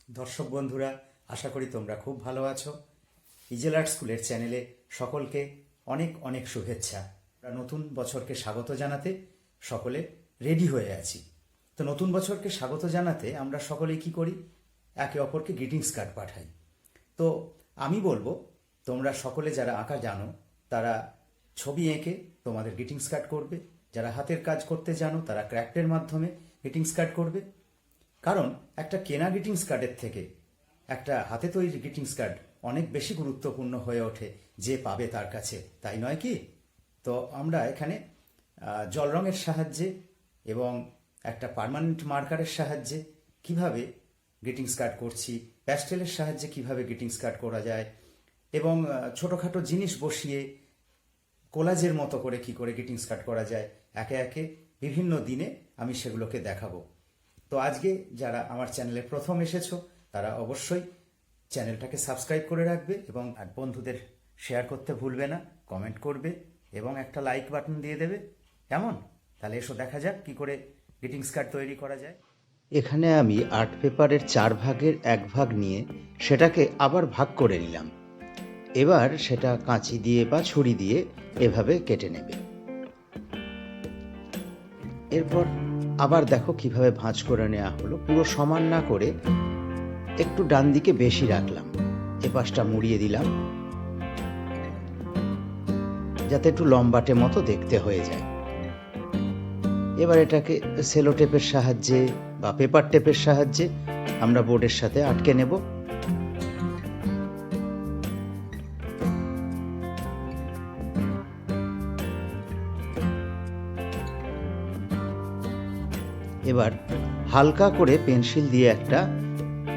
দর্শক বন্ধুরা, আশা করি তোমরা খুব ভালো আছো। ইজেল আর্ট স্কুলের চ্যানেলে সকলকে অনেক অনেক শুভেচ্ছা। আমরা নতুন বছরকে স্বাগত জানাতে সকলে রেডি হয়ে আছি। তো নতুন বছরকে স্বাগত জানাতে আমরা সকলেই কি করি? একে অপরকে গ্রিটিংস কার্ড পাঠাই। তো আমি বলবো, তোমরা সকলে যারা আঁকা জানো তারা ছবি এঁকে তোমাদের গ্রিটিংস কার্ড করবে। যারা হাতের কাজ করতে জানো তারা ক্র্যাফটের মাধ্যমে গ্রিটিংস কার্ড করবে। কারণ একটা কেনা গ্রিটিংস কার্ডের থেকে একটা হাতে তৈরি গ্রিটিংস কার্ড অনেক বেশি গুরুত্বপূর্ণ হয়ে ওঠে যে পাবে তার কাছে, তাই নয় কি? তো আমরা এখানে জল রঙের সাহায্যে এবং একটা পার্মানেন্ট মার্কারের সাহায্যে কিভাবে গ্রিটিংস কার্ড করছি, প্যাস্টেলের সাহায্যে কিভাবে গ্রিটিংস কার্ড করা যায় এবং ছোটোখাটো জিনিস বসিয়ে কোলাজের মতো করে কি করে গ্রিটিংস কার্ড করা যায়, একে একে বিভিন্ন দিনে আমি সেগুলোকে দেখাবো। তো আজকে যারা আমার চ্যানেলে প্রথম এসেছো তারা অবশ্যই চ্যানেলটাকে সাবস্ক্রাইব করে রাখবে এবং বন্ধুদের শেয়ার করতে ভুলবে না, কমেন্ট করবে এবং একটা লাইক বাটন দিয়ে দেবে। কেমন? তাহলে এসো দেখা যাক কি করে গ্রিটিংস কার্ড তৈরি করা যায়। এখানে আমি আর্ট পেপারের 4 ভাগের 1 ভাগ নিয়ে সেটাকে আবার ভাগ করে নিলাম। এবার সেটা কাঁচি দিয়ে বা ছুরি দিয়ে এভাবে কেটে নেবে। এরপর আবার দেখো কিভাবে ভাঁজ করে নেওয়া হলো। পুরো সমান না করে একটু ডান দিকে বেশি রাখলাম, এ পাশটা মুড়িয়ে দিলাম যাতে একটু লম্বাটে মতো দেখতে হয়ে যায়। এবার এটাকে সেলো টেপের সাহায্যে বা পেপার টেপের সাহায্যে আমরা বোর্ডের সাথে আটকে নেব। এবার হালকা করে পেন্সিল দিয়ে একটা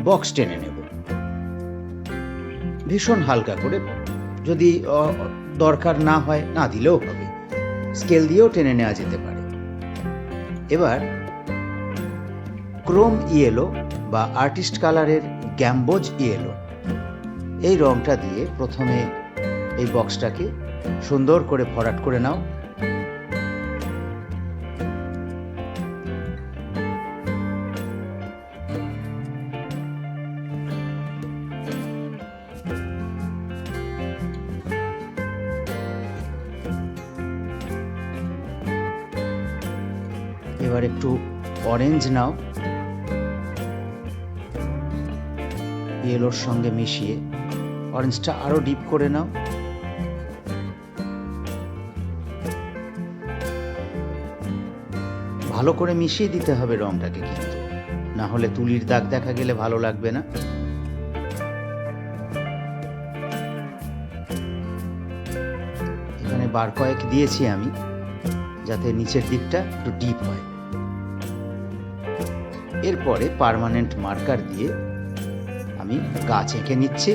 বক্স টেনে নেব, ভীষণ হালকা করে। যদি দরকার না হয় না দিলেও হবে, স্কেল দিয়েও টেনে নেওয়া যেতে পারে। এবার ক্রোম ইয়েলো বা আর্টিস্ট কালারের গ্যাম্বোজ ইয়েলো এই রংটা দিয়ে প্রথমে এই বক্সটাকে সুন্দর করে ভরাট করে নাও। এবার একটু অরেঞ্জ নাও, ইয়েলোর সঙ্গে মিশিয়ে অরেঞ্জটা আরো ডিপ করে নাও। ভালো করে মিশিয়ে দিতে হবে রংটাকে, কিন্তু না হলে তুলির দাগ দেখা গেলে ভালো লাগবে না। এখানে বার কয়েক দিয়েছি আমি, যাতে নিচের দিকটা একটু ডিপ হয়। এরপরে পার্মানেন্ট মার্কার দিয়ে আমি গাছ এঁকে নিচ্ছি।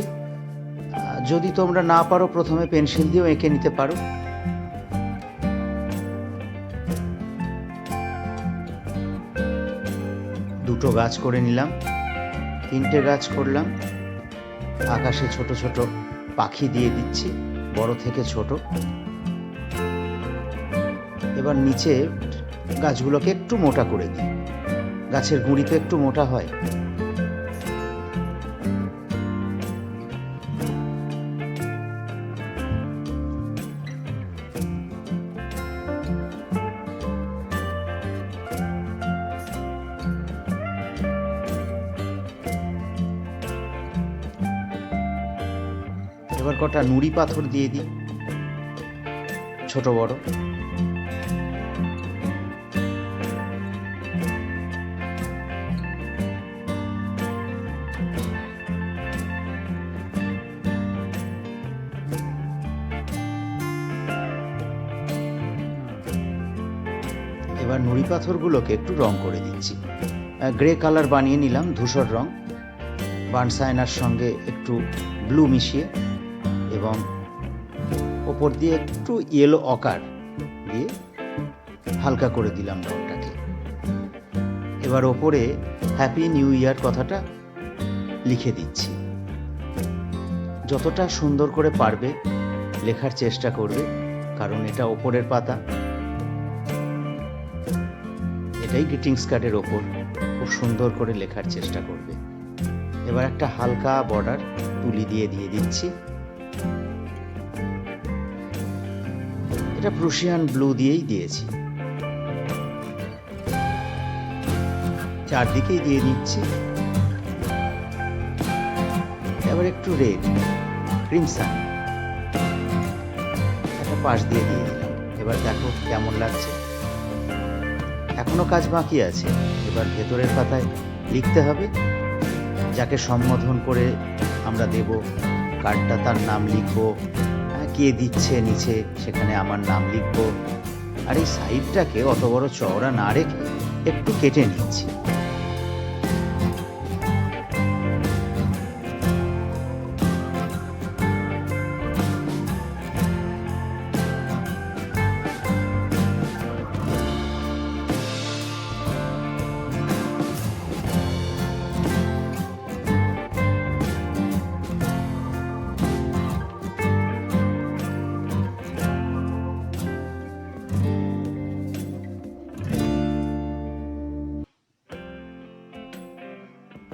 যদি তোমরা না পারো প্রথমে পেন্সিল দিয়েও এঁকে নিতে পারো। দুটো গাছ করে নিলাম, 3টে গাছ করলাম। আকাশে ছোট ছোট পাখি দিয়ে দিচ্ছি, বড় থেকে ছোট। এবার নিচে গাছগুলোকে একটু মোটা করে দিই, গাছের গুঁড়ি তো একটু মোটা হয়। এবার কটা নুড়ি পাথর দিয়ে দিই, ছোট বড়। এবার নুড়ি পাথরগুলোকে একটু রং করে দিচ্ছি। গ্রে কালার বানিয়ে নিলাম, ধূসর রং। বার্নসাইনার সঙ্গে একটু ব্লু মিশিয়ে এবং ওপর দিয়ে একটু ইয়েলো অকার দিয়ে হালকা করে দিলাম রংটাকে। এবার ওপরে হ্যাপি নিউ ইয়ার কথাটা লিখে দিচ্ছি। যতটা সুন্দর করে পারবে লেখার চেষ্টা করবে, কারণ এটা ওপরের পাতা। এটাই গ্রিটিংস কার্ডের ওপর খুব সুন্দর করে লেখার চেষ্টা করবে। এবার একটা হালকা বর্ডার তুলি দিয়ে দিচ্ছি। এটা প্রুশিয়ান ব্লু দিয়েই দিয়েছি, চারদিকেই দিয়ে দিচ্ছি। এবার একটু রেড ক্রিমসন একটা পাশ দিয়ে দিলাম। এবার দেখো কেমন লাগছে। এখনো কাজ বাকি আছে। এবার ভেতরের পাতায় লিখতে হবে, যাকে সম্বোধন করে আমরা দেব কার্ডটা, তার নাম লিখবো, কে দিচ্ছে নিচে সেখানে আমার নাম লিখবো। আর এই সাইডটাকে অত বড় চওড়া না রেখে একটু কেটে নিচ্ছি।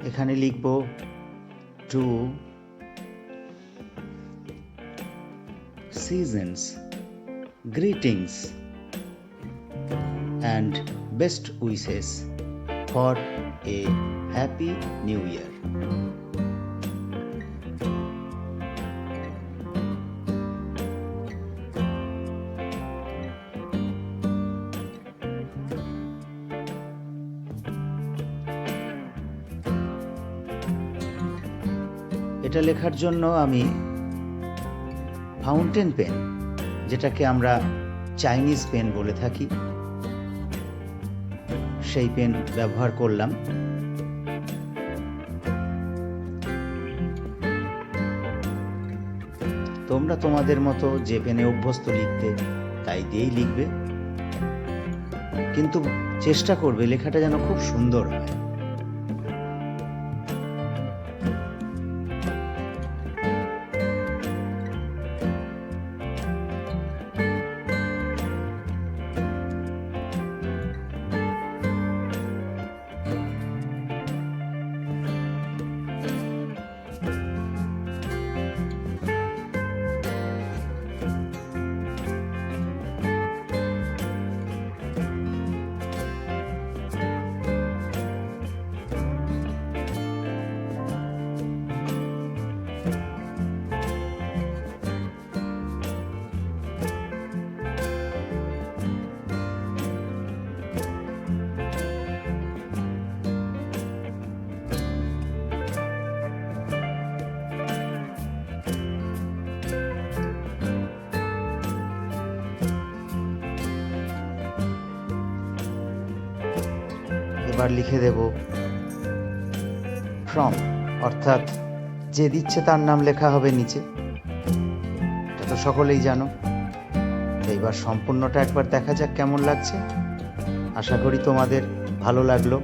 এখানে লিখব two seasons greetings and best wishes for a happy new year. এটা লেখার জন্য আমি ফাউন্টেন পেন, যেটাকে আমরা চাইনিজ পেন বলে থাকি, সেই পেন ব্যবহার করলাম। তোমরা তোমাদের মতো যে পেনে অভ্যস্ত লিখতে তাই দিয়েই লিখবে, কিন্তু চেষ্টা করবে লেখাটা যেন খুব সুন্দর হয়। এবার লিখে দেব ফ্রম, অর্থাৎ যে দিচ্ছে তার নাম লেখা হবে নিচে। এটা তো সকলেই জানো। এইবার সম্পূর্ণটা একবার দেখা যাক কেমন লাগছে। আশা করি তোমাদের ভালো লাগলো।